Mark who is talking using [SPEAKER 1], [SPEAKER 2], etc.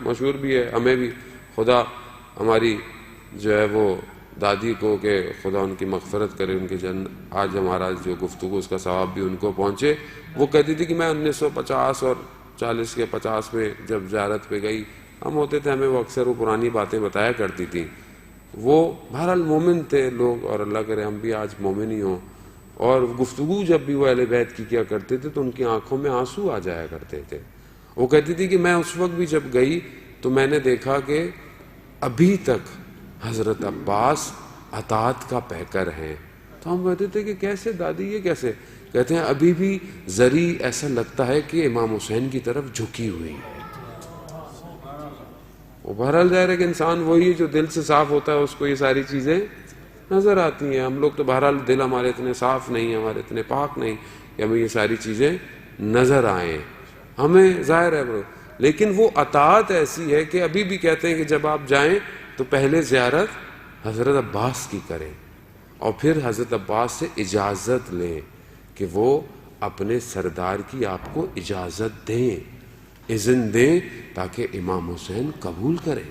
[SPEAKER 1] مشہور بھی ہے ہمیں بھی، خدا ہماری جو ہے وہ دادی کو کہ خدا ان کی مغفرت کرے، ان کے آج ہمارا جو گفتگو اس کا ثواب بھی ان کو پہنچے. وہ کہتی تھی کہ میں 1950 اور 40 کے 50 میں جب زیارت پہ گئی، ہم ہوتے تھے، ہمیں وہ اکثر وہ پرانی باتیں بتایا کرتی تھیں. وہ بہرحال مومن تھے لوگ، اور اللہ کرے ہم بھی آج مومن ہی ہوں. اور گفتگو جب بھی وہ اہل بیت کی کیا کرتے تھے تو ان کی آنکھوں میں آنسو آ جایا کرتے تھے. وہ کہتی تھی کہ میں اس وقت بھی جب گئی تو میں نے دیکھا کہ ابھی تک حضرت عباس اطاعت کا پیکر ہیں. تو ہم کہتے تھے کہ کیسے دادی، یہ کیسے؟ کہتے ہیں ابھی بھی زری ایسا لگتا ہے کہ امام حسین کی طرف جھکی ہوئی ہے. وہ بہرحال ظاہر ہے کہ انسان وہی جو دل سے صاف ہوتا ہے اس کو یہ ساری چیزیں نظر آتی ہیں. ہم لوگ تو بہرحال دل ہمارے اتنے صاف نہیں، ہمارے اتنے پاک نہیں کہ ہمیں یہ ساری چیزیں نظر آئیں. ہمیں ظاہر ہے لیکن وہ اطاعت ایسی ہے کہ ابھی بھی کہتے ہیں کہ جب آپ جائیں تو پہلے زیارت حضرت عباس کی کریں اور پھر حضرت عباس سے اجازت لیں کہ وہ اپنے سردار کی آپ کو اجازت دیں، اذن دیں، تاکہ امام حسین قبول کریں.